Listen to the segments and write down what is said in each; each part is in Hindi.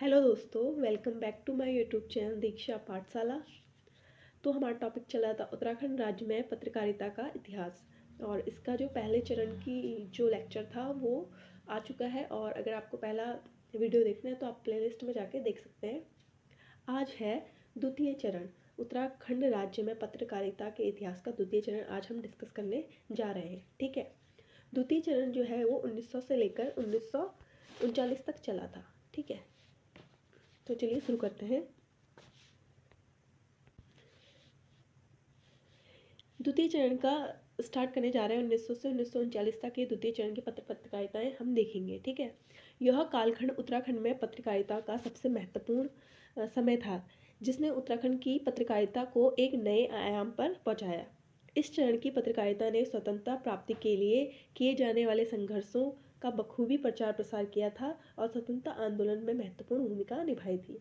हेलो दोस्तों, welcome back to my YouTube channel Diksha Pathshala. तो हमारा टॉपिक चला था उत्तराखंड राज्य में पत्रकारिता का इतिहास। और इसका जो पहले चरण की जो लेक्चर था वो आ चुका है। और अगर आपको पहला वीडियो देखना है तो आप प्लेलिस्ट में जाके देख सकते हैं। आज है द्वितीय चरण, उत्तराखंड राज्य में पत्रकारिता के इतिहास का द्वितीय चरण आज हम डिस्कस करने जा रहे हैं। ठीक है, द्वितीय चरण जो है वो 1900 से लेकर 1939 तक चला था। ठीक है, तो चलिए शुरू करते हैं। द्वितीय चरण का स्टार्ट करने जा रहे हैं 1900 से 1939 तक। ये द्वितीय चरण की पत्रकारिताएं हम देखेंगे। ठीक है, यह कालखंड उत्तराखंड में पत्रकारिता का सबसे महत्वपूर्ण समय था, जिसने उत्तराखंड की पत्रकारिता को एक नए आयाम पर पहुंचाया। इस चरण की पत्रकारिता ने स्वतंत्रता प्राप्ति के लिए किए जाने वाले संघर्षों का बखूबी प्रचार प्रसार किया था और स्वतंत्रता आंदोलन में महत्वपूर्ण भूमिका निभाई थी।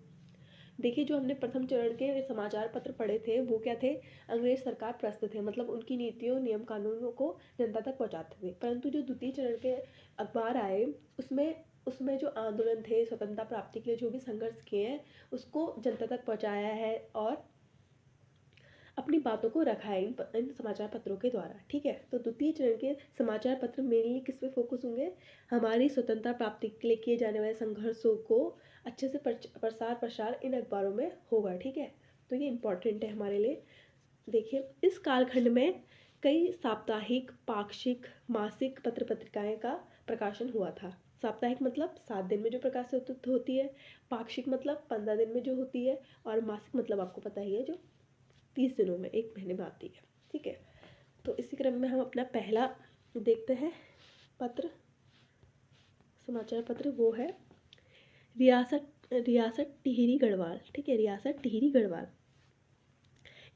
देखिए, जो हमने प्रथम चरण के समाचार पत्र पढ़े थे वो क्या थे? अंग्रेज सरकार प्रस्तुत थे, मतलब उनकी नीतियों नियम कानूनों को जनता तक पहुंचाते थे। परंतु जो द्वितीय चरण के अखबार आए उसमें उसमें जो आंदोलन थे, स्वतंत्रता प्राप्ति के लिए जो भी संघर्ष किए हैं उसको जनता तक पहुंचाया है और अपनी बातों को रखा है इन समाचार पत्रों के द्वारा। ठीक है, तो द्वितीय चरण के समाचार पत्र मेनली किस पे फोकस होंगे? हमारी स्वतंत्रता प्राप्ति के लिए किए जाने वाले संघर्षों को अच्छे से प्रसार इन अखबारों में होगा। ठीक है, तो ये इम्पोर्टेंट है हमारे लिए। देखिए, इस कालखंड में कई साप्ताहिक, पाक्षिक, मासिक पत्र पत्रिकाएं का प्रकाशन हुआ था। साप्ताहिक मतलब 7 दिन में जो प्रकाशित होती है, पाक्षिक मतलब 15 दिन में जो होती है, और मासिक मतलब आपको पता ही है जो 30 दिनों में, 1 महीने में आती है। ठीक है, तो इसी क्रम में हम अपना पहला देखते हैं पत्र, समाचार पत्र। वो है रियासत टिहरी गढ़वाल। ठीक है, रियासत टिहरी गढ़वाल।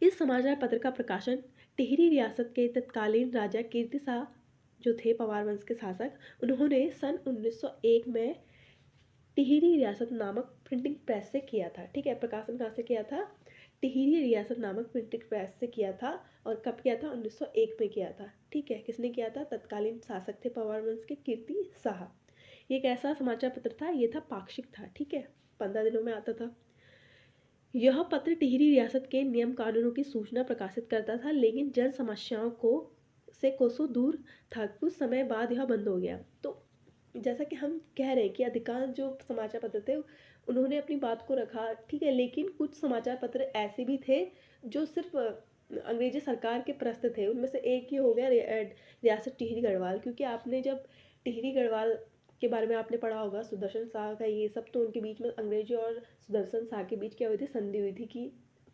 इस समाचार पत्र का प्रकाशन टिहरी रियासत के तत्कालीन राजा कीर्ति शाह जो थे पवार वंश के शासक, उन्होंने सन 1901 में टिहरी रियासत नामक प्रिंटिंग प्रेस से किया था। ठीक है, प्रकाशन कहाँ से किया था? टिहरी रियासत नामक प्रिंटिंग प्रेस से किया था। और कब किया था? 1901 में किया था। ठीक है, किसने किया था? तत्कालीन शासक थे पवार वंश के कीर्ति शाह। ये कैसा समाचार पत्र था? ये था पाक्षिक था। ठीक है, 15 दिनों में आता था। यह पत्र टिहरी रियासत के नियम कानूनों की सूचना प्रकाशित करता था, लेकिन जन समस्याओं को से कोसों दूर था। कुछ समय बाद यह बंद हो गया। तो जैसा कि हम कह रहे हैं कि अधिकांश जो समाचार पत्र थे उन्होंने अपनी बात को रखा। ठीक है, लेकिन कुछ समाचार पत्र ऐसे भी थे जो सिर्फ अंग्रेजी सरकार के प्रस्त थे। उनमें से एक ही हो गया रियासत टिहरी गढ़वाल, क्योंकि आपने जब टिहरी गढ़वाल के बारे में आपने पढ़ा होगा, सुदर्शन शाह का ये सब, तो उनके बीच में अंग्रेजों और सुदर्शन शाह के बीच क्या हुई थी? संधि हुई थी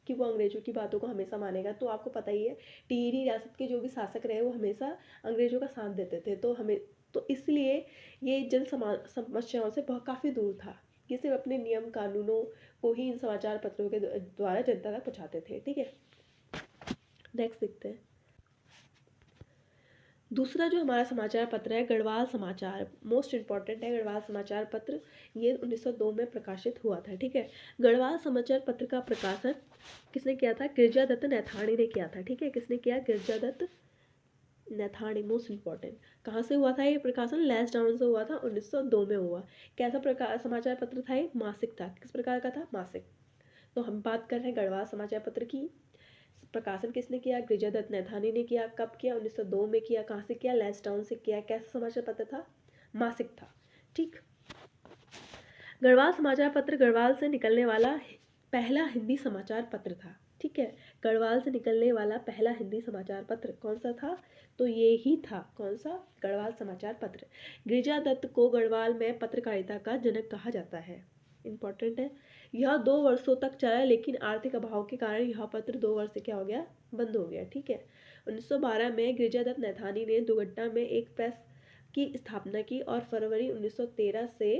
कि वो अंग्रेजों की बातों को हमेशा मानेगा। तो आपको पता ही है टिहरी रियासत के जो भी शासक रहे वो हमेशा अंग्रेजों का साथ देते थे। तो इसलिए ये जन समस्याओं से बहुत काफ़ी दूर था। ये सिर्फ अपने नियम कानूनों को ही इन समाचार पत्रों के द्वारा जनता तक पहुँचाते थे। ठीक है, नेक्स्ट देखते हैं। दूसरा जो हमारा समाचार पत्र है गढ़वाल समाचार, मोस्ट इम्पॉर्टेंट है गढ़वाल समाचार पत्र। ये 1902 में प्रकाशित हुआ था। ठीक है, गढ़वाल समाचार पत्र का प्रकाशन किसने किया था? गिरजादत्त नैथानी ने किया था। ठीक है, किसने किया? गिरजादत्त नैथानी, मोस्ट इम्पॉर्टेंट। कहाँ से हुआ था ये प्रकाशन? लैंसडाउन से हुआ था, 1902 में हुआ। कैसा प्रकार समाचार पत्र था? ये मासिक था। किस प्रकार का था? मासिक। तो हम बात कर रहे हैं गढ़वाल समाचार पत्र की। प्रकाशन किसने किया? गिरजादत्त नैथानी ने किया। कब किया? 1902 में किया। कहाँ से किया? लैंसडाउन से किया। कैसा समाचार पत्र था? मासिक था। ठीक, गढ़वाल समाचार पत्र गढ़वाल से निकलने वाला पहला हिंदी समाचार पत्र था। ठीक है, गढ़वाल से निकलने वाला पहला हिंदी समाचार पत्र कौन सा था? तो ये ही था। कौन सा? गढ़वाल समाचार पत्र। गिरजादत्त को गढ़वाल में पत्रकारिता का जनक कहा जाता है। इंपॉर्टेंट है। यह 2 वर्षों तक चला, लेकिन आर्थिक अभाव के कारण यह पत्र 2 वर्ष से क्या हो गया? बंद हो गया। ठीक है, 1912 में गिरजादत्त नैथानी ने दुगड्डा में एक प्रेस की स्थापना की और फरवरी 1913 से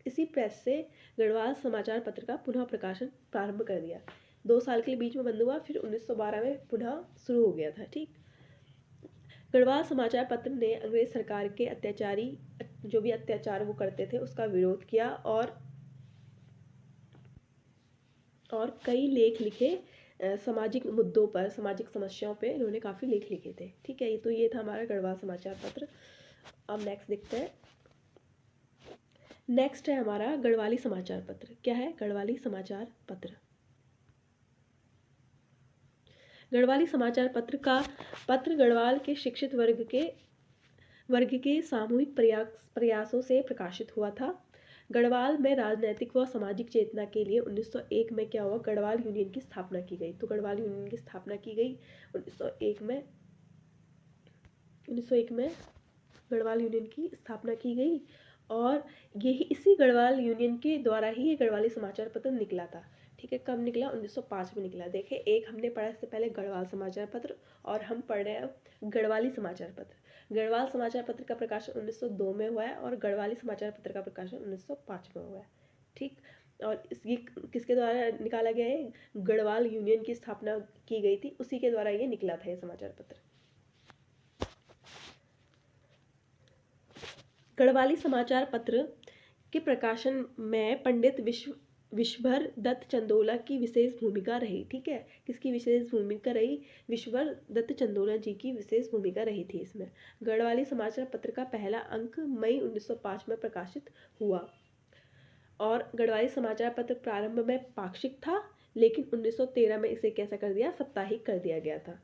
इसी प्रेस से गढ़वाल समाचार पत्र का पुनः प्रकाशन प्रारंभ कर दिया। 2 साल के लिए बीच में बंद हुआ, फिर 1912 में पुनः शुरू हो गया था। ठीक, गढ़वाल समाचार पत्र ने अंग्रेज सरकार के अत्याचारी जो भी अत्याचार वो करते थे उसका विरोध किया और कई लेख लिखे। सामाजिक मुद्दों पर, सामाजिक समस्याओं पे इन्होंने काफ़ी लेख लिखे थे। ठीक है, तो ये था हमारा गढ़वाल समाचार पत्र। अब नेक्स्ट देखते हैं। नेक्स्ट है हमारा गढ़वाली समाचार पत्र। क्या है गढ़वाली समाचार पत्र? गढ़वाली समाचार पत्र का पत्र गढ़वाल के शिक्षित वर्ग के सामूहिक प्रयासों से प्रकाशित हुआ था। गढ़वाल में राजनैतिक व सामाजिक चेतना के लिए 1901 में क्या हुआ, गढ़वाल यूनियन की स्थापना की गई। तो गढ़वाल यूनियन की स्थापना की गई 1901 में गढ़वाल यूनियन की स्थापना की गई, और यही इसी गढ़वाल यूनियन के द्वारा ही ये गढ़वाली समाचार पत्र निकला था। ठीक है, कब निकला? 1905 में निकला। देखिए, एक हमने पढ़ा इससे पहले गढ़वाल समाचार पत्र, और हम पढ़ रहे हैं गढ़वाली समाचार पत्र। गढ़वाल समाचार पत्र का प्रकाशन 1902 में हुआ है, और गढ़वाली समाचार पत्र का प्रकाशन 1905 में हुआ है। ठीक, और ये किसके द्वारा निकाला गया है? गढ़वाल यूनियन की स्थापना की गई थी, उसी के द्वारा ये निकला था ये समाचार पत्र। गढ़वाली समाचार पत्र के प्रकाशन में पंडित विश्वभर दत्त चंदोला की विशेष भूमिका रही। ठीक है, किसकी विशेष भूमिका रही? विश्वभर दत्त चंदोला जी की विशेष भूमिका रही थी इसमें। गढ़वाली समाचार पत्र का पहला अंक मई 1905 में प्रकाशित हुआ, और गढ़वाली समाचार पत्र प्रारंभ में पाक्षिक था, लेकिन 1913 में इसे कैसा कर दिया? साप्ताहिक कर दिया गया था।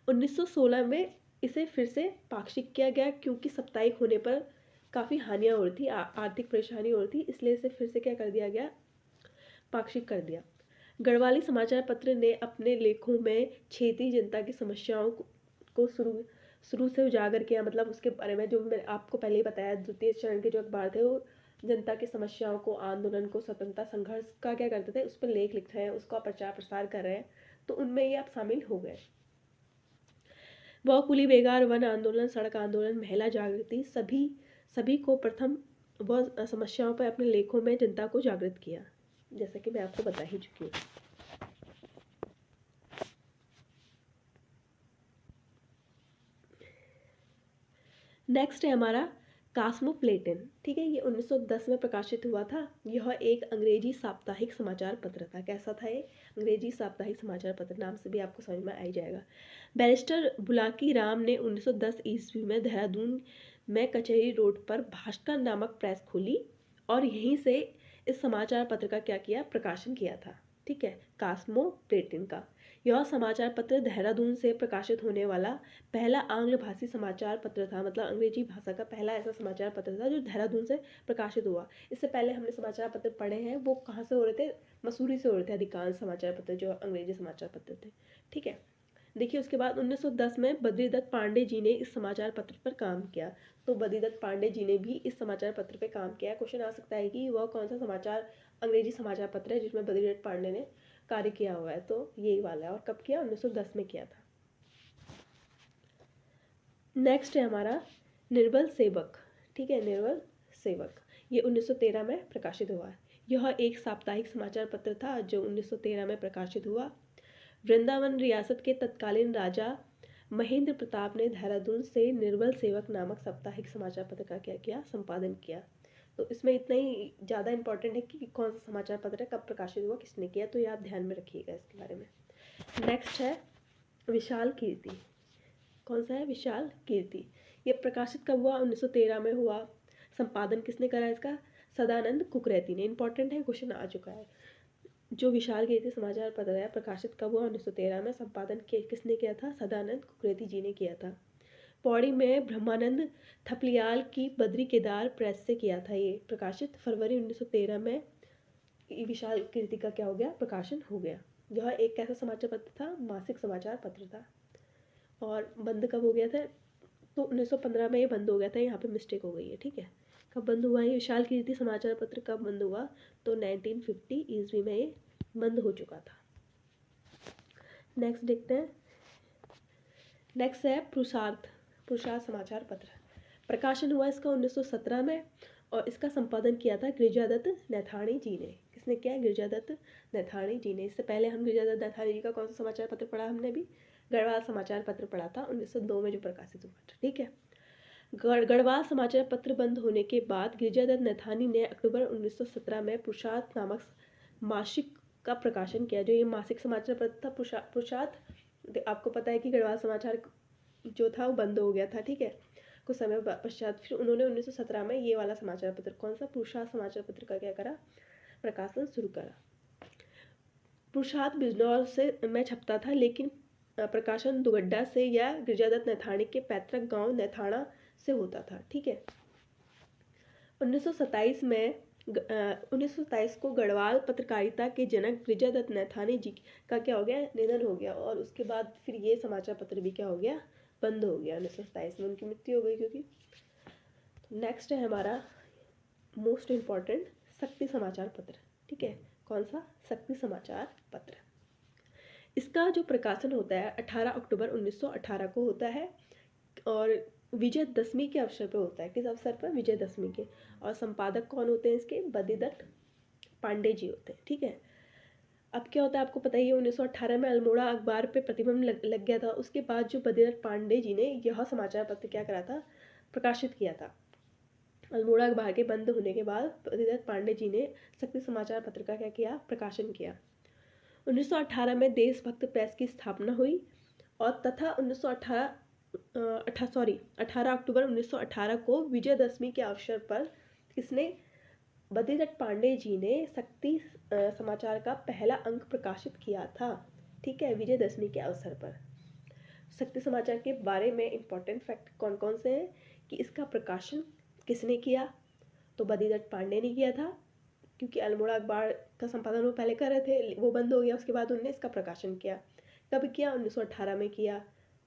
1916 में इसे फिर से पाक्षिक किया गया, क्योंकि साप्ताहिक होने पर काफ़ी हानियाँ हो रही थी, आर्थिक परेशानी हो रही थी, इसलिए इसे फिर से क्या कर दिया गया? पाक्षिक कर दिया। गढ़वाली समाचार पत्र ने अपने लेखों में क्षेत्रीय जनता की समस्याओं को शुरू से उजागर किया। मतलब उसके बारे में जो मैंने आपको पहले ही बताया, द्वितीय चरण के जो अखबार थे वो जनता की समस्याओं को, आंदोलन को, स्वतंत्रता संघर्ष का क्या करते थे, उस पर लेख लिख रहे हैं, उसका प्रचार प्रसार कर रहे हैं, तो उनमें ये आप शामिल हो गए। वह कुली बेगार, वन आंदोलन, सड़क आंदोलन, महिला जागृति, सभी को प्रथम वह समस्याओं पर अपने लेखों में जनता को जागृत किया, जैसा कि मैं आपको बता ही चुकी हूँ। नेक्स्ट है हमारा कॉस्मोपॉलिटन। ठीक है, ये 1910 में प्रकाशित हुआ था। यह एक अंग्रेजी साप्ताहिक समाचार पत्र था। कैसा था ये? अंग्रेजी साप्ताहिक समाचार पत्र, नाम से भी आपको समझ में आ ही जाएगा। बैरिस्टर बुलाकी राम ने 1910 ईस्वी में देहरादून में कचहरी रोड पर भास्कर नामक प्रेस खोली, और यहीं से इस समाचार पत्र का क्या किया? प्रकाशन किया था। ठीक है, कॉस्मोपॉलिटन का। यह समाचार पत्र देहरादून से प्रकाशित होने वाला पहला आंग्ल भाषी समाचार पत्र था। मतलब अंग्रेजी भाषा का पहला ऐसा समाचार पत्र था जो देहरादून से प्रकाशित हुआ। इससे पहले हमने समाचार पत्र पढ़े हैं, वो कहाँ से हो रहे थे? मसूरी से हो रहे थे अधिकांश समाचार पत्र, जो अंग्रेजी समाचार पत्र थे। ठीक है, देखिए उसके बाद 1910 में बद्रीदत्त पांडे जी ने इस समाचार पत्र पर काम किया। तो बद्रीदत्त पांडे जी ने भी इस समाचार पत्र पर काम किया। क्वेश्चन आ सकता है कि वह कौन सा अंग्रेजी समाचार पत्र है जिसमें बद्रीदत्त पांडे ने कार्य किया हुआ है? तो यही वाला है। और कब किया? 1910 में किया था। नेक्स्ट है हमारा निर्बल सेवक। ठीक है, निर्बल सेवक, ये 1913 में प्रकाशित हुआ है। यह एक साप्ताहिक समाचार पत्र था जो 1913 में प्रकाशित हुआ। वृंदावन रियासत के तत्कालीन राजा महेंद्र प्रताप ने देहरादून से निर्बल सेवक नामक साप्ताहिक समाचार पत्र का क्या किया? संपादन किया। तो इसमें इतना ही ज़्यादा इंपॉर्टेंट है कि कौन सा समाचार पत्र है, कब प्रकाशित हुआ, किसने किया, तो ये आप ध्यान में रखिएगा इसके बारे में। नेक्स्ट है विशाल कीर्ति। कौन सा है? विशाल कीर्ति। ये प्रकाशित कब हुआ? 1913 में हुआ। संपादन किसने करा इसका? सदानंद कुकरेती ने। इंपॉर्टेंट है, क्वेश्चन आ चुका है। जो विशाल कीर्ति समाचार पत्र है प्रकाशित कब हुआ? 1913 में। संपादन किसने किया था? सदानंद कुकरेती जी ने किया था। पौड़ी में ब्रह्मानंद थपलियाल की बद्री केदार प्रेस से किया था ये प्रकाशित। फरवरी 1913 में विशाल कीर्ति का क्या हो गया? प्रकाशन हो गया। यह एक कैसा समाचार पत्र था? मासिक समाचार पत्र था। और बंद कब हो गया था? तो 1915 में ये बंद हो गया था। यहाँ पे मिस्टेक हो गई है। ठीक है, कब बंद हुआ ये विशाल कीर्ति समाचार पत्र? कब बंद हुआ? तो 1950 ईस्वी में ये बंद हो चुका था। नेक्स्ट देखते हैं। नेक्स्ट है पुरुषार्थ समाचार पत्र। प्रकाशन हुआ इसका 1917 में, और इसका संपादन किया था गिरिजादत्त नैथानी जी ने। किसने किया? गिरिजादत्त नैथानी जी ने। इससे पहले हम गिरिजादत्त नैथानी जी का कौन सा समाचार पत्र पढ़ा? हमने भी गढ़वाल समाचार पत्र पढ़ा था, 1902 में जो प्रकाशित हुआ था। ठीक है, गढ़वाल समाचार पत्र बंद होने के बाद गिरिजादत्त नैथानी ने अक्टूबर 1917 में पुरुषार्थ नामक मासिक का प्रकाशन किया। जो ये मासिक समाचार पत्र था पुरुषार्थ, आपको पता है कि गढ़वाल समाचार जो था वो बंद हो गया था। ठीक है, कुछ समय पश्चात फिर उन्होंने 1917 में ये वाला समाचार पत्र, कौन सा, पुरुषार्थ समाचार पत्र का क्या करा, प्रकाशन शुरू करा। पुरुषार्थ बिजनौर से में छपता था, लेकिन प्रकाशन दुगड्डा से या गिरिजादत्त नैथानी के पैतृक गांव नैथाना से होता था। ठीक है। 1927 को गढ़वाल पत्रकारिता के जनक गिरिजादत्त नैथानी जी का क्या हो गया, निधन हो गया, और उसके बाद फिर ये समाचार पत्र भी क्या हो गया, बंद हो गया। 1927 में उनकी मृत्यु हो गई क्योंकि। नेक्स्ट है हमारा मोस्ट इम्पॉर्टेंट शक्ति समाचार पत्र। ठीक है, कौन सा, शक्ति समाचार पत्र। इसका जो प्रकाशन होता है 18 अक्टूबर 1918 को होता है, और विजयदशमी के अवसर पर होता है। किस अवसर पर, विजयदशमी के। और संपादक कौन होते हैं इसके, बद्रीदत्त पांडे जी होते हैं। ठीक है। अब क्या होता है आपको पता ही है, 1918 में अल्मोड़ा अखबार पे प्रतिबंध लग गया था। उसके बाद जो बद्रीदत्त पांडे जी ने यह समाचार पत्र क्या करा था, प्रकाशित किया था। अल्मोड़ा अखबार के बंद होने के बाद बद्रीदत्त पांडे जी ने शक्ति समाचार पत्र का क्या किया, प्रकाशन किया। 1918 में देशभक्त प्रेस की स्थापना हुई, और तथा 18 अक्टूबर 1918 को विजयदशमी के अवसर पर किसने, बद्रीदत्त पांडे जी ने शक्ति समाचार का पहला अंक प्रकाशित किया था। ठीक है, विजयदशमी के अवसर पर। शक्ति समाचार के बारे में इंपॉर्टेंट फैक्ट कौन कौन से हैं, कि इसका प्रकाशन किसने किया, तो बद्रीदत्त पांडे ने किया था, क्योंकि अल्मोड़ा अखबार का संपादन वो पहले कर रहे थे, वो बंद हो गया, उसके बाद उन्होंने इसका प्रकाशन किया। कब किया, 1918 में किया।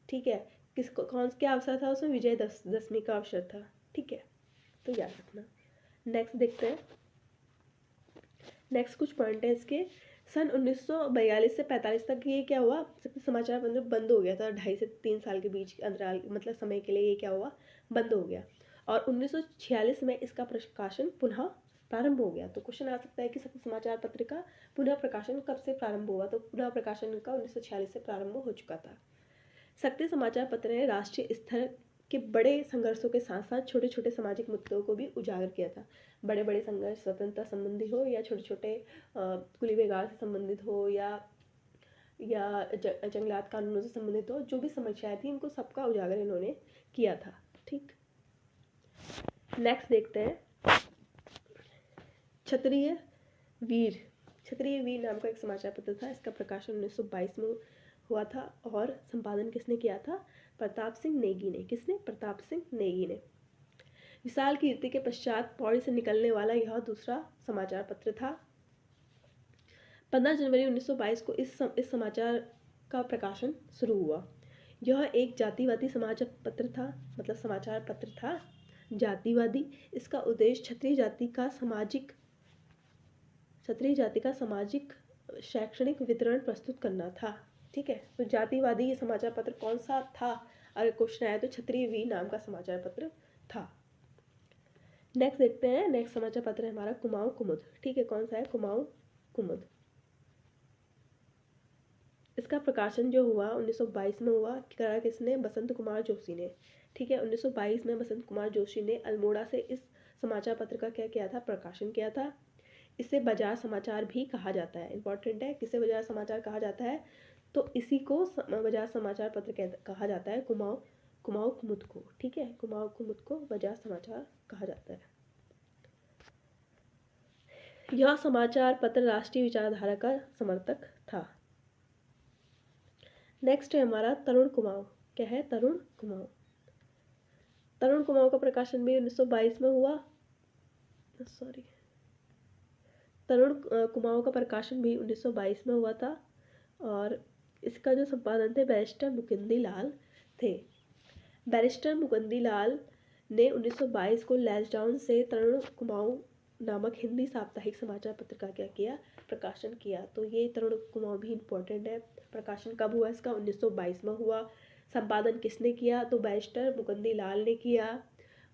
ठीक है, किसको, कौन क्या अवसर था उसमें, विजयदशमी का अवसर था। ठीक है, तो याद रखना। नेक्स्ट देखते हैं, नेक्स्ट कुछ पॉइंट है इसके। सन 1942 से 45 तक ये क्या हुआ, शक्ति समाचार पत्र बंद हो गया था। 2.5 से 3 साल के बीच अंतराल, मतलब समय के लिए ये क्या हुआ, बंद हो गया। और 1946 में इसका प्रकाशन पुनः प्रारंभ हो गया। तो क्वेश्चन आ सकता है कि शक्ति समाचार पत्र का पुनः प्रकाशन कब से प्रारंभ हुआ, तो पुनः प्रकाशन का 1946 से प्रारंभ हो चुका था। शक्ति समाचार पत्र ने राष्ट्रीय स्तर के बड़े संघर्षों के साथ साथ छोटे छोटे सामाजिक मुद्दों को भी उजागर किया था। बड़े बड़े संघर्ष स्वतंत्रता संबंधी हो, या छोटे छोटे कुली बेगार से संबंधित हो, या जंगलात कानूनों से संबंधित हो, जो भी समस्याएं थी इनको सबका उजागर इन्होंने किया था। ठीक, नेक्स्ट देखते हैं, क्षत्रिय वीर नाम का एक समाचार पत्र था। इसका प्रकाशन 1922 में हुआ था, और संपादन किसने किया था, प्रताप सिंह नेगी ने। किसने, प्रताप सिंह नेगी ने। विशाल कीर्ति के पश्चात पौड़ी से निकलने वाला यह दूसरा समाचार पत्र था। 15 जनवरी 1922 को इस समाचार का प्रकाशन शुरू हुआ। यह एक जातिवादी समाचार पत्र था, मतलब समाचार पत्र था जातिवादी। इसका उद्देश्य क्षत्रिय जाति का सामाजिक शैक्षणिक वितरण प्रस्तुत करना था। ठीक है, तो जातिवादी ये समाचार पत्र कौन सा था, अगर क्वेश्चन आया तो क्षत्रिय वीर नाम का समाचार पत्र था। नेक्स्ट देखते हैं, नेक्स्ट समाचार पत्र है हमारा कुमाऊं कुमुद। ठीक है, कौन सा है, कुमाऊं कुमुद। इसका प्रकाशन जो हुआ 1922 में हुआ, करा किसने, बसंत कुमार जोशी ने। ठीक है, 1922 में बसंत कुमार जोशी ने अल्मोड़ा से इस समाचार पत्र का क्या किया था, प्रकाशन किया था। इसे बाजार समाचार भी कहा जाता है। इंपॉर्टेंट है, किसे बाजार समाचार कहा जाता है, तो इसी को बाजार समाचार पत्र कहा जाता है, कुमाऊं कुमुद को। ठीक है, कुमाऊं कुमुद को बाजार समाचार कहा जाता है। यह समाचार पत्र राष्ट्रीय विचारधारा का समर्थक था। नेक्स्ट है हमारा तरुण कुमाऊं। क्या है, तरुण कुमाऊं। तरुण कुमाऊं का प्रकाशन भी 1922 में हुआ। तरुण कुमाऊं का प्रकाशन भी 1922 में हुआ था, और इसका जो संपादन थे बैरिस्टर मुकुंदी लाल थे। बैरिस्टर मुकुंदी लाल ने 1922 को लैंसडाउन से तरुण कुमाऊं नामक हिंदी साप्ताहिक समाचार पत्र का क्या किया, प्रकाशन किया। तो ये तरुण कुमाऊं भी इम्पोर्टेंट है। प्रकाशन कब हुआ इसका, 1922 में हुआ। संपादन किसने किया, तो बैरिस्टर मुकुंदी लाल ने किया।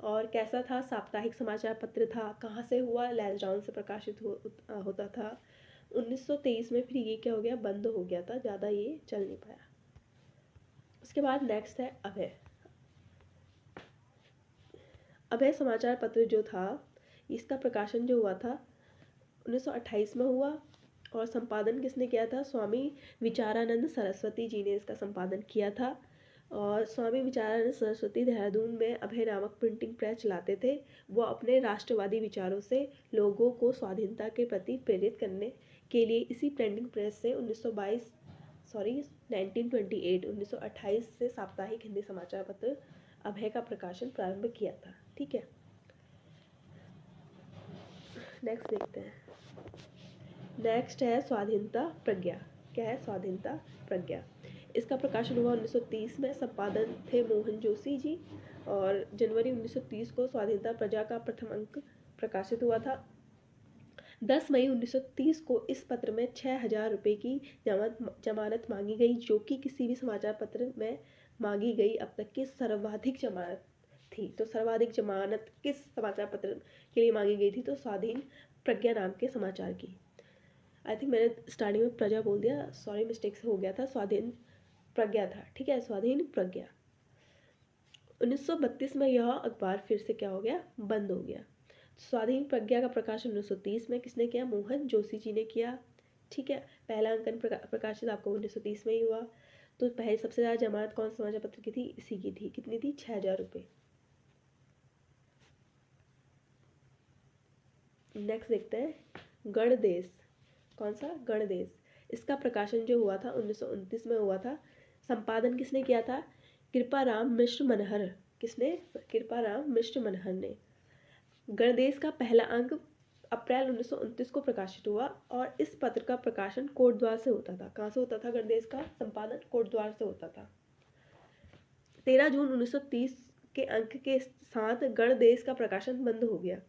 और कैसा था, साप्ताहिक समाचार पत्र था। कहाँ से हुआ, लैंसडाउन से प्रकाशित होता था। 1923 में फिर ये क्या हो गया, बंद हो गया था, ज़्यादा ये चल नहीं पाया। उसके बाद नेक्स्ट है अभय समाचार पत्र जो था, इसका प्रकाशन जो हुआ था 1928 में हुआ, और संपादन किसने किया था, स्वामी विचारानंद सरस्वती जी ने इसका संपादन किया था। और स्वामी विचारानंद सरस्वती देहरादून में अभय नामक प्रिंटिंग प्रेस चलाते थे। वो अपने राष्ट्रवादी विचारों से लोगों को स्वाधीनता के प्रति प्रेरित करने के लिए इसी प्रिंटिंग प्रेस से 1928 से साप्ताहिक हिंदी समाचार पत्र अभय का प्रकाशन प्रारंभ किया था। ठीक है, नेक्स्ट देखते हैं। नेक्स्ट है स्वाधीनता प्रज्ञा। क्या है स्वाधीनता प्रज्ञा? इसका प्रकाशन हुआ 1930 में। संपादन थे मोहन जोशी जी और जनवरी 1930 को स्वाधीनता प्रज्ञा का प्रथम अंक प्रकाशित हुआ था। 10 मई 1930 को इस पत्र में 6,000 रुपये की जमानत मांगी गई, जो कि किसी भी समाचार पत्र में मांगी गई अब तक की सर्वाधिक जमानत थी। तो सर्वाधिक जमानत किस समाचार पत्र के लिए मांगी गई थी? तो स्वाधीन प्रज्ञा नाम के समाचार की। आई थिंक मैंने स्टार्टिंग में प्रजा बोल दिया, सॉरी, मिस्टेक से हो गया था, स्वाधीन प्रज्ञा था। ठीक है, स्वाधीन प्रज्ञा। 1932 में यह अखबार फिर से क्या हो गया? बंद हो गया। स्वाधीन प्रज्ञा का प्रकाशन 1930 में किसने किया? मोहन जोशी जी ने किया। ठीक है, पहला अंकन प्रकाशित आपको 1930 में ही हुआ। तो पहले सबसे ज़्यादा जमानत कौन सा समाचार पत्र की थी? इसी की थी। कितनी थी? 6,000 रुपये। नेक्स्ट देखते हैं गणदेश। कौन सा? गणदेश। इसका प्रकाशन जो हुआ था 1929 में हुआ था। संपादन किसने किया था? कृपाराम मिश्र मनहर। किसने? कृपाराम मिश्र मनहर ने। गणदेश का पहला अंक अप्रैल 1929 को प्रकाशित हुआ और इस पत्र का प्रकाशन कोटद्वार से होता था। कहाँ से होता था गणदेश का संपादन? कोटद्वार से होता था। 13 जून 1930 के अंक के साथ गणदेश का प्रकाशन बंद हो गया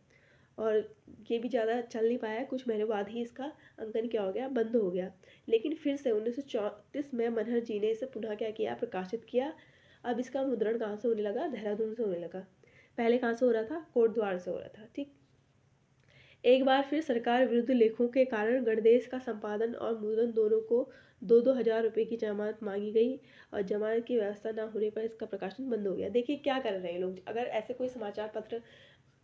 और ये भी ज़्यादा चल नहीं पाया। कुछ महीने बाद ही इसका अंकन क्या हो गया? बंद हो गया। लेकिन फिर से 1934 में मनहर जी ने इसे पुनः क्या किया? प्रकाशित किया। अब इसका मुद्रण कहाँ से होने लगा? देहरादून से होने लगा। पहले कहाँ से हो रहा था? कोटद्वार से हो रहा था। ठीक, एक बार फिर सरकार विरुद्ध लेखों के कारण गणदेश का संपादन और मुद्रण दोनों को 2,000 रुपये की जमानत मांगी गई और जमानत की व्यवस्था न होने पर इसका प्रकाशन बंद हो गया। देखिए क्या कर रहे हैं लोग। अगर ऐसे कोई समाचार पत्र,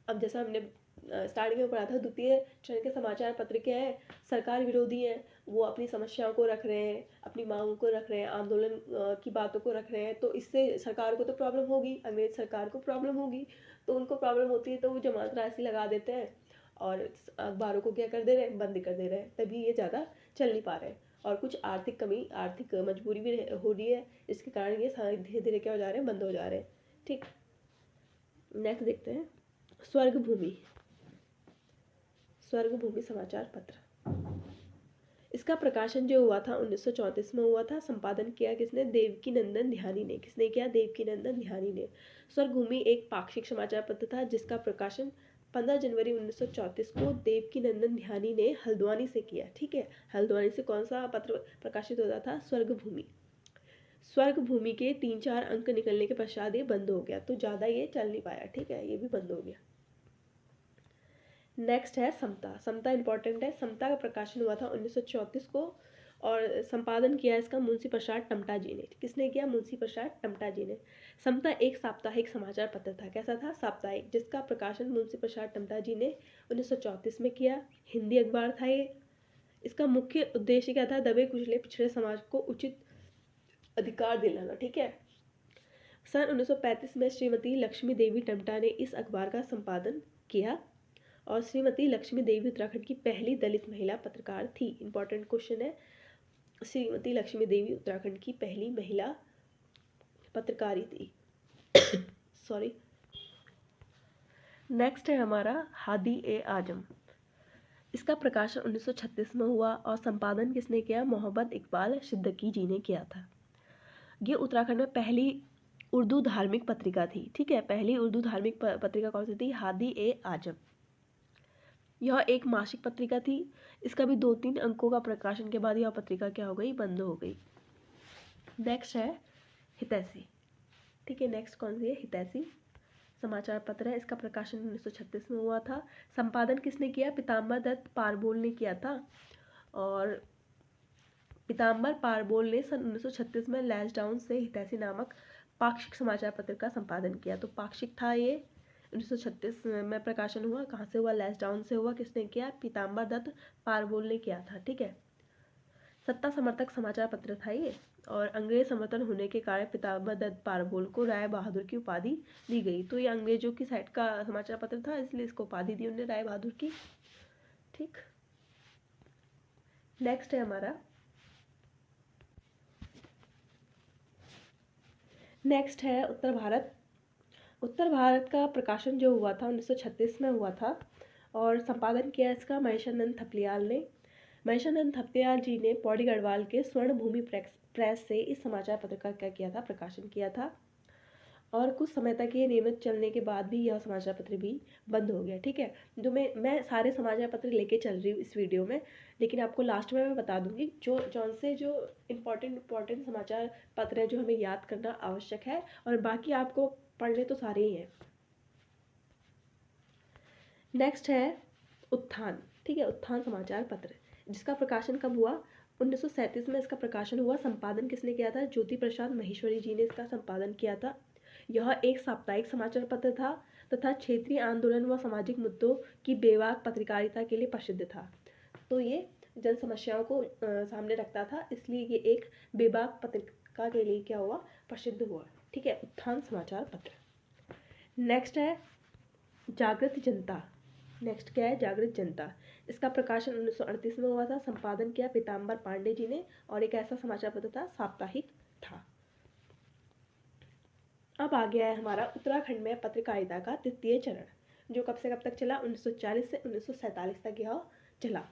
अब जैसा हमने स्टार्टिंग में पढ़ा था, द्वितीय चरण के समाचार पत्र क्या है? सरकार विरोधी हैं। वो अपनी समस्याओं को रख रहे हैं, अपनी मांगों को रख रहे हैं, आंदोलन की बातों को रख रहे हैं। तो इससे सरकार को तो प्रॉब्लम होगी, अंग्रेज सरकार को प्रॉब्लम होगी। तो उनको प्रॉब्लम होती है तो वो जमानत राशि लगा देते हैं और अखबारों को क्या कर दे रहे हैं? बंद कर दे रहे हैं। तभी ये ज़्यादा चल नहीं पा रहे हैं। और कुछ आर्थिक कमी, आर्थिक मजबूरी भी हो रही है, इसके कारण ये धीरे धीरे क्या हो जा रहे हैं? बंद हो जा रहे हैं। ठीक, नेक्स्ट देखते हैं स्वर्ग भूमि। स्वर्ग भूमि समाचार पत्र। इसका प्रकाशन जो हुआ था 1934 में हुआ था। संपादन किया किसने? देवकी नंदन ध्यानी ने। किसने किया? देवकी नंदन ध्यानी ने। स्वर्ग भूमि एक पाक्षिक समाचार पत्र था जिसका प्रकाशन 15 जनवरी 1934 को देवकी नंदन ध्यानी ने हल्द्वानी से किया। ठीक है, हल्द्वानी से कौन सा पत्र प्रकाशित होता था? स्वर्ग भूमि। स्वर्ग भूमि के 3-4 अंक निकलने के पश्चात ये बंद हो गया, तो ज़्यादा ये चल नहीं पाया। ठीक है, ये भी बंद हो गया। नेक्स्ट है समता। समता इंपॉर्टेंट है। समता का प्रकाशन हुआ था 1934 को और संपादन किया इसका मुंशी प्रसाद टमटा जी ने। किसने किया? मुंशी प्रसाद टमटा जी ने। समता एक साप्ताहिक समाचार पत्र था। कैसा था? साप्ताहिक, जिसका प्रकाशन मुंशी प्रसाद टमटा जी ने 1934 में किया। हिंदी अखबार था ये। इसका मुख्य उद्देश्य क्या था? दबे कुचले पिछड़े समाज को उचित अधिकार दिलाना। ठीक है, सन 1935 में श्रीमती लक्ष्मी देवी टमटा ने इस अखबार का संपादन किया और श्रीमती लक्ष्मी देवी उत्तराखंड की पहली दलित महिला पत्रकार थी। इंपॉर्टेंट क्वेश्चन है, श्रीमती लक्ष्मी देवी उत्तराखंड की पहली महिला पत्रकारी थी। सॉरी। नेक्स्ट है हमारा हादी ए आजम। इसका प्रकाशन 1936 में हुआ और संपादन किसने किया? मोहम्मद इकबाल सिद्दीकी जी ने किया था। ये उत्तराखंड में पहली उर्दू धार्मिक पत्रिका थी। ठीक है, पहली उर्दू धार्मिक पत्रिका कौन सी थी? हादी ए आजम। यह एक मासिक पत्रिका थी। इसका भी 2-3 अंकों का प्रकाशन के बाद यह पत्रिका क्या हो गई? बंद हो गई। नेक्स्ट है हितैषी। ठीक है, नेक्स्ट कौन सी है? हितैषी समाचार पत्र है। इसका प्रकाशन 1936 में हुआ था। संपादन किसने किया? पीताम्बर दत्त पारबोल ने किया था और पीताम्बर पारबोल ने सन 1936 में लैंसडाउन से हितैषी नामक पाक्षिक समाचार पत्र का संपादन किया। तो पाक्षिक था ये, 1936 में प्रकाशन हुआ। कहाँ से हुआ? लैंसडाउन से हुआ। किसने किया? पीताम्बर दत्त पारबोल ने किया था। ठीक है, सत्ता समर्थक समाचार पत्र था ये, और अंग्रेज समर्थन होने के कारण पितामह दत्त पारबोल को राय बहादुर की उपाधि दी गई। तो ये अंग्रेजों की साइड का समाचार पत्र था, इसलिए इसको उपाधि दी उन्होंने राय बहादुर की। ठीक, नेक्स्ट है हमारा, नेक्स्ट है उत्तर भारत। उत्तर भारत का प्रकाशन जो हुआ था 1936 में हुआ था, और संपादन किया इसका महेशानंद थपलियाल ने। महेशानंद थपलियाल जी ने पौड़ी गढ़वाल के स्वर्ण भूमि प्रेस से इस समाचार पत्र का क्या किया था, प्रकाशन किया था। और कुछ समय तक ये नियमित चलने के बाद भी यह समाचार पत्र भी बंद हो गया। ठीक है, जो मैं सारे समाचार पत्र लेके चल रही हूँ इस वीडियो में, लेकिन आपको लास्ट में मैं बता दूंगी जो इम्पोर्टेंट समाचार पत्र है जो हमें याद करना आवश्यक है, और बाकी आपको पढ़ने तो सारे ही हैं। नेक्स्ट है उत्थान। ठीक है, उत्थान समाचार पत्र, जिसका प्रकाशन कब हुआ, 1937 में इसका प्रकाशन हुआ। संपादन किसने किया था, ज्योति प्रसाद महेश्वरी जी ने इसका संपादन किया था। यह एक साप्ताहिक समाचार पत्र था तथा क्षेत्रीय आंदोलन व सामाजिक मुद्दों की बेबाक पत्रकारिता के लिए प्रसिद्ध था। तो ये जन समस्याओं को सामने रखता था, इसलिए ये एक बेबाक पत्रिका के लिए क्या हुआ, प्रसिद्ध हुआ। ठीक है, उत्थान समाचार पत्र। नेक्स्ट है जागृत जनता। नेक्स्ट क्या है, जागृत जनता। इसका प्रकाशन 1938 में हुआ था। संपादन किया पीताम्बर पांडे जी ने, और एक ऐसा समाचार पत्र था, साप्ताहिक था। अब आ गया है हमारा उत्तराखंड में पत्रकारिता का तृतीय चरण, जो कब से कब तक चला, 1940 से 1947 तक यह चला।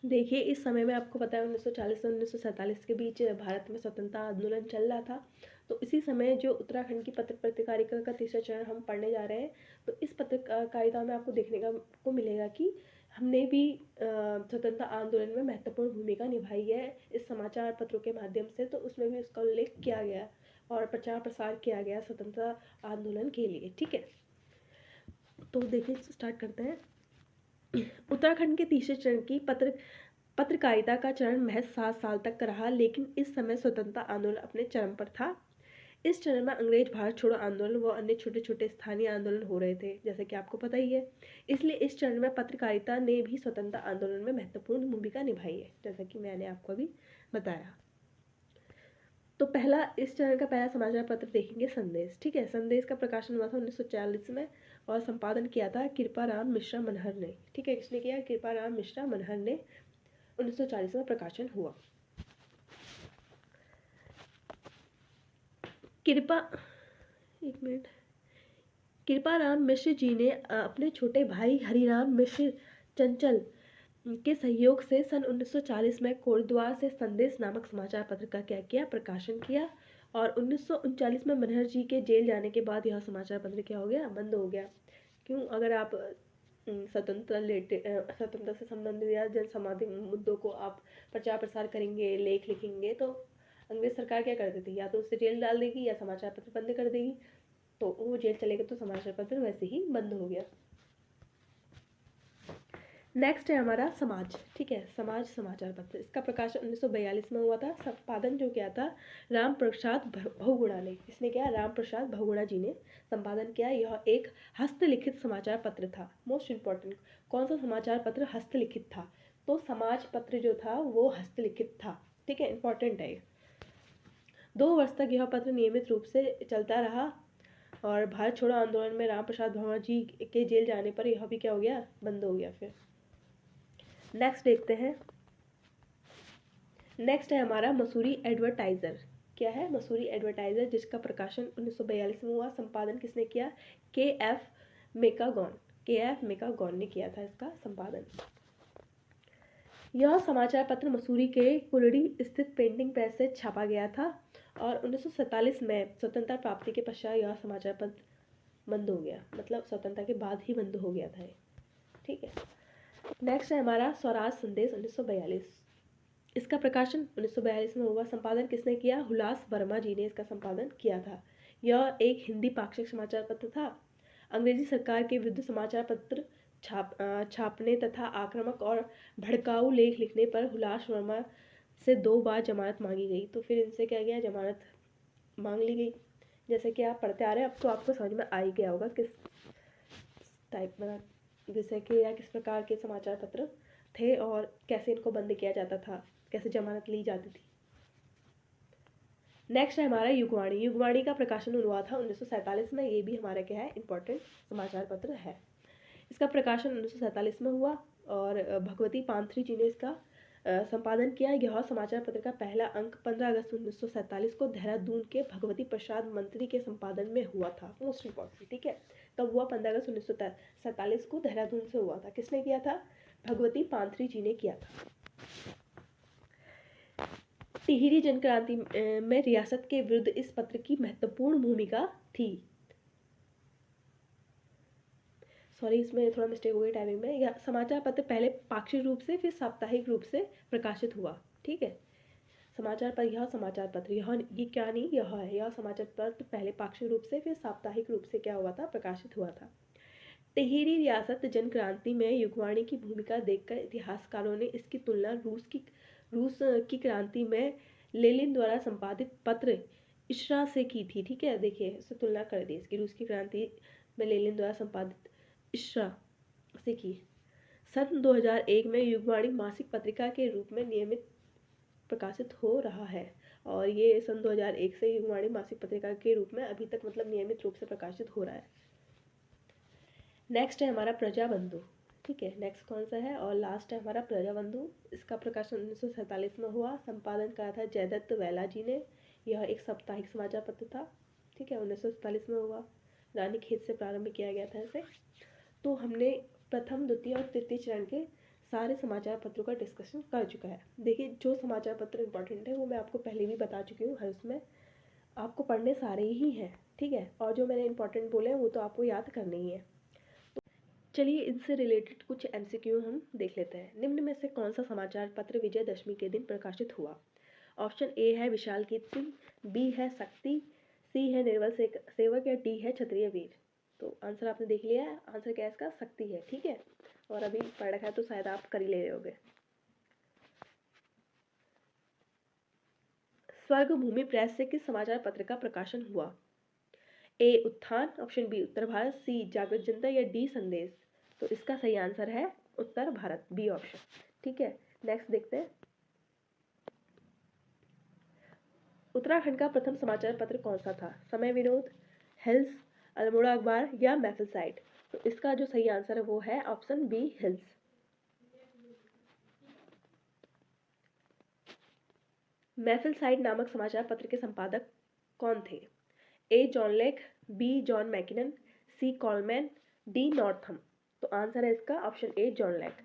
देखिए, इस समय में आपको पता है 1940 से 1947 के बीच भारत में स्वतंत्रता आंदोलन चल रहा था। तो इसी समय जो उत्तराखंड की पत्रकारिता का तीसरा चरण हम पढ़ने जा रहे हैं, तो इस पत्रकारिता में आपको देखने को मिलेगा कि हमने भी स्वतंत्रता आंदोलन में महत्वपूर्ण भूमिका निभाई है इस समाचार पत्रों के माध्यम से। तो उसमें भी उसका उल्लेख किया गया और प्रचार प्रसार किया गया स्वतंत्रता आंदोलन के लिए। ठीक है, तो देखिए स्टार्ट करते हैं। उत्तराखंड के तीसरे चरण की पत्रकारिता का चरण महज 7 साल तक रहा, लेकिन इस समय स्वतंत्रता आंदोलन अपने चरम पर था। इस चरण में अंग्रेज भारत छोड़ो आंदोलन व अन्य छोटे छोटे स्थानीय आंदोलन हो रहे थे, जैसे कि आपको पता ही है। इसलिए इस चरण में पत्रकारिता ने भी स्वतंत्रता आंदोलन में महत्वपूर्ण भूमिका निभाई है, जैसा कि मैंने आपको अभी बताया। तो इस चरण का पहला समाचार पत्र देखेंगे संदेश। ठीक है, संदेश का प्रकाशन हुआ था 1940 में, और संपादन किया था कृपाराम मिश्रा मनहर ने। ठीक है, किसने किया, कृपाराम मिश्रा मनहर ने। 1940 में प्रकाशन हुआ। कृपाराम मिश्र जी ने अपने छोटे भाई हरिराम मिश्र चंचल के सहयोग से सन 1940 में कोटद्वार से संदेश नामक समाचार पत्र का क्या किया, प्रकाशन किया। और 1939 में मनहर जी के जेल जाने के बाद यह समाचार पत्र क्या हो गया, बंद हो गया। क्यों, अगर आप स्वतंत्रता से संबंधित या जन सामाजिक मुद्दों को आप प्रचार प्रसार करेंगे, लेख लिखेंगे, तो अंग्रेज सरकार क्या कर देती, या तो उससे जेल डाल देगी या समाचार पत्र बंद कर देगी। तो वो जेल चलेगा तो समाचार पत्र वैसे ही बंद हो गया। नेक्स्ट है हमारा समाज। ठीक है, समाज समाचार पत्र, इसका प्रकाशन 1942 में हुआ था। संपादन जो किया था राम प्रसाद बहुगुणा ने। इसने किया, राम प्रसाद बहुगुणा जी ने संपादन किया। यह एक हस्तलिखित समाचार पत्र था। मोस्ट इम्पॉर्टेंट, कौन सा समाचार पत्र हस्तलिखित था, तो समाज पत्र जो था वो हस्तलिखित था। ठीक है, इंपॉर्टेंट है। 2 वर्ष तक यह पत्र नियमित रूप से चलता रहा, और भारत छोड़ो आंदोलन में राम प्रसाद बहुगुणा जी के जेल जाने पर यह भी क्या हो गया, बंद हो गया। फिर नेक्स्ट देखते हैं। नेक्स्ट है हमारा मसूरी एडवर्टाइजर। क्या है, मसूरी एडवर्टाइजर, जिसका प्रकाशन 1942 में हुआ। संपादन किसने किया, के.एफ. मेकागॉन ने किया था इसका संपादन। यह समाचार पत्र मसूरी के कुलड़ी स्थित प्रिंटिंग प्रेस से छापा गया था, और 1947 में स्वतंत्रता प्राप्ति के पश्चात यह समाचार पत्र बंद हो गया, मतलब स्वतंत्रता के बाद ही बंद हो गया था। ठीक है, नेक्स्ट है हमारा स्वराज संदेश 1942। इसका प्रकाशन 1942 में हुआ। संपादन किसने किया, हुलास वर्मा जी ने इसका संपादन किया था। यह एक हिंदी पाक्षिक समाचार पत्र था। अंग्रेजी सरकार के विरुद्ध समाचार पत्र छापने तथा आक्रामक और भड़काऊ लेख लिखने पर हुलास वर्मा से 2 बार जमानत मांगी गई। तो फिर इनसे क्या गया, जमानत मांग ली गई। जैसे कि आप पढ़ते आ रहे हैं, अब तो आपको समझ में आ ही गया होगा किस टाइप में विषय के या किस प्रकार के समाचार पत्र थे और कैसे इनको बंद किया जाता था, कैसे जमानत ली जाती थी। नेक्स्ट है हमारा युगवाणी। युगवाणी का प्रकाशन हुआ था 1947 में। ये भी हमारा क्या है, इंपॉर्टेंट समाचार पत्र है। इसका प्रकाशन 1947 में हुआ और भगवती पांथरी जी ने इसका संपादन किया। यह समाचार पत्र का पहला अंक 15 अगस्त 1947 को देहरादून के भगवती प्रसाद मंत्री के संपादन में हुआ था। मोस्ट इंपॉर्टेंट, ठीक है। तब हुआ 15 अगस्त 1947 को देहरादून से हुआ था। किसने किया था? भगवती पांथरी जी ने किया था। टिहरी जनक्रांति में रियासत के विरुद्ध इस पत्र की महत्वपूर्ण भूमिका थी। सॉरी, इसमें थोड़ा मिस्टेक हो गई टाइमिंग में। यह समाचार पत्र पहले पाक्षिक रूप से फिर साप्ताहिक रूप से प्रकाशित हुआ, ठीक है। समाचार पत्र, यह समाचार पत्र, ये क्या नहीं, यह समाचार पत्र पहले पाक्षिक रूप से फिर साप्ताहिक रूप से क्या हुआ था, प्रकाशित हुआ था। टिहरी रियासत जनक्रांति में युगवाणी की भूमिका देखकर इतिहासकारों ने इसकी तुलना रूस की क्रांति में लेनिन द्वारा संपादित पत्र इशरा से की थी, ठीक है। देखिए, इससे तुलना कर दी इसकी, रूस की क्रांति में लेनिन द्वारा संपादित इशरा से की। सन 2001 में युगवाणी मासिक पत्रिका के रूप में नियमित प्रकाशित हो रहा है और ये सन 2001 से युगवाणी मासिक पत्रिका के रूप में अभी तक मतलब नियमित रूप से प्रकाशित हो रहा है। नेक्स्ट है हमारा प्रजाबंधु, ठीक है। नेक्स्ट कौन सा है और लास्ट है हमारा प्रजाबंधु। इसका प्रकाशन 1947 में हुआ। संपादन करा था जयदत्त वैला जी ने। यह एक साप्ताहिक समाचार पत्र था, ठीक है। 1947 में हुआ। रानीखेत से प्रारंभ किया गया था इसे। तो हमने प्रथम, द्वितीय और तृतीय चरण के सारे समाचार पत्रों का डिस्कशन कर चुका है। देखिए, जो समाचार पत्र इंपॉर्टेंट है वो मैं आपको पहले भी बता चुकी हूँ। हर उसमें आपको पढ़ने सारे ही हैं, ठीक है। और जो मैंने इंपॉर्टेंट बोले हैं वो तो आपको याद करने ही है। चलिए, इनसे रिलेटेड कुछ एमसीक्यू हम देख लेते हैं। निम्न में से कौन सा समाचार पत्र विजयदशमी के दिन प्रकाशित हुआ? ऑप्शन ए है विशाल कीर्ति, बी है शक्ति, सी है निर्बल सेवक या डी है क्षत्रिय वीर। तो आंसर आपने देख लिया है। आंसर क्या है इसका? शक्ति है, ठीक है। और अभी पढ़ रखा है तो शायद आप कर ही ले रहे होगे। स्वर्ग भूमि प्रेस से किस समाचार पत्र का प्रकाशन हुआ? ए उत्थान, ऑप्शन बी उत्तर भारत, सी जागृत जनता या डी संदेश। तो इसका सही आंसर है उत्तर भारत, बी ऑप्शन, ठीक है। नेक्स्ट देखते हैं। उत्तराखंड का प्रथम समाचार पत्र कौन सा था? समय विनोद, हिल्स, अल्मोड़ा अखबार या महफिल साइड। तो इसका जो सही आंसर है वो है option B, Hills. Mofussilite नामक समाचार पत्र के संपादक कौन थे? A John Lake, B John McKinnon, C Coleman, D Northam. तो आंसर है इसका option A, John Lake.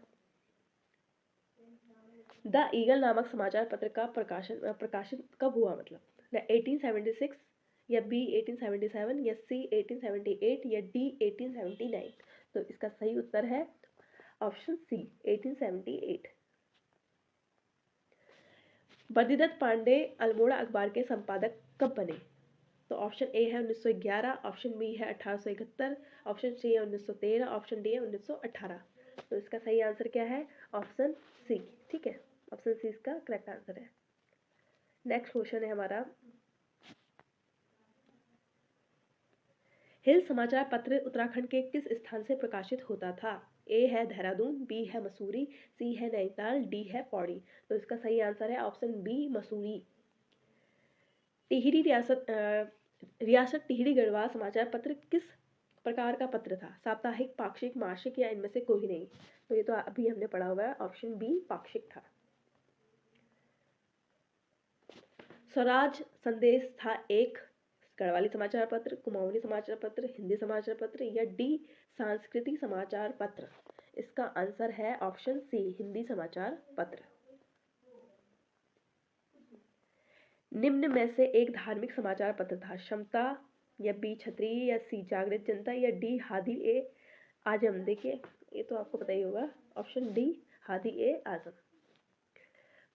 The Eagle नामक समाचार पत्र का प्रकाशन कब हुआ? मतलब 1876 या बी 1877 या सी 1878 या डी 1879। तो इसका सही उत्तर है ऑप्शन सी, 1878। बद्रीदत्त पांडे अल्मोड़ा अखबार के संपादक कब बने? तो ऑप्शन ए है 1911, ऑप्शन बी है 1871, ऑप्शन सी है 1913, ऑप्शन डी है 1918। तो इसका सही आंसर क्या है? ऑप्शन सी, ठीक है। ऑप्शन सी इसका करेक्ट आंसर है। नेक्स्ट क्वेश्चन है हमारा, हिल समाचार पत्र उत्तराखंड के किस स्थान से प्रकाशित होता था? ए है देहरादून, बी है मसूरी, सी है नैनीताल, डी है पौड़ी। तो इसका सही आंसर है ऑप्शन बी, मसूरी। टिहरी रियासत टिहरी गढ़वाल समाचार पत्र किस प्रकार का पत्र था? साप्ताहिक, पाक्षिक, मासिक या इनमें से कोई नहीं। तो ये तो अभी हमने पढ़ा हुआ है, ऑप्शन बी पाक्षिक था। स्वराज संदेश था एक गढ़वाली समाचार पत्र, कुमाऊनी समाचार पत्र, हिंदी समाचार पत्र या डी सांस्कृतिक समाचार पत्र। इसका आंसर है ऑप्शन सी, हिंदी समाचार पत्र। निम्न में से एक धार्मिक समाचार पत्र था? क्षमता या बी क्षत्रिय या सी जागृत जनता या डी हादी ए आजम। देखिए, ये तो आपको पता ही होगा, ऑप्शन डी हादी ए आजम।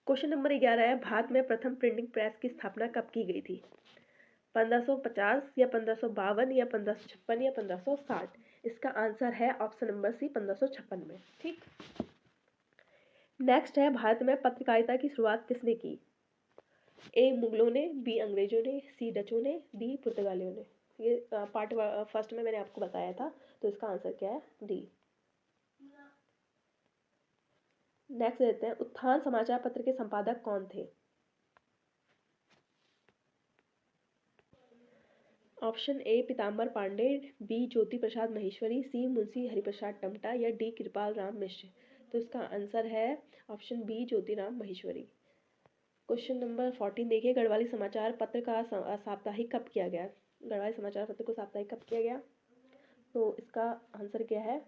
क्वेश्चन नंबर 11 है, भारत में प्रथम प्रिंटिंग प्रेस की स्थापना कब की गई थी? 1550 या 1552 या 1556 या 1560। इसका आंसर है ऑप्शन नंबर सी, 1556 में, ठीक। नेक्स्ट है, भारत में पत्रकारिता की शुरुआत किसने की? ए मुगलों ने, बी अंग्रेजों ने, सी डचों ने, डी पुर्तगालियों ने। ये पार्ट फर्स्ट में मैंने आपको बताया था। तो इसका आंसर क्या है? डी। नेक्स्ट देते हैं, उत्थान समाचार पत्र के संपादक कौन थे? Option A Pitambar Pande, B Jyoti Prasad Maheshwari, C Munshi Hariprasad Tamta या डी कृपाल राम मिश्र। तो इसका आंसर है option B Jyotiram Maheshwari. Question number 14 देखिए, गढ़वाली समाचार पत्र का साप्ताहिक कब किया गया? गढ़वाली समाचार पत्र को साप्ताहिक कब किया गया? तो इसका आंसर क्या है?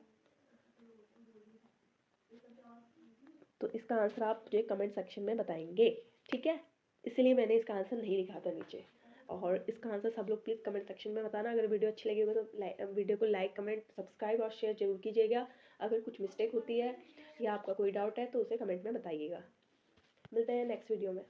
तो इसका आंसर आप मुझे कमेंट सेक्शन में बताएंगे, ठीक है? इसलिए मैंने इसका आंसर नहीं लिखा था नीचे। और इसका आंसर सब लोग प्लीज़ कमेंट सेक्शन में बताना। अगर वीडियो अच्छी लगी हो तो वीडियो को लाइक, कमेंट, सब्सक्राइब और शेयर जरूर कीजिएगा। अगर कुछ मिस्टेक होती है या आपका कोई डाउट है तो उसे कमेंट में बताइएगा। मिलते हैं नेक्स्ट वीडियो में।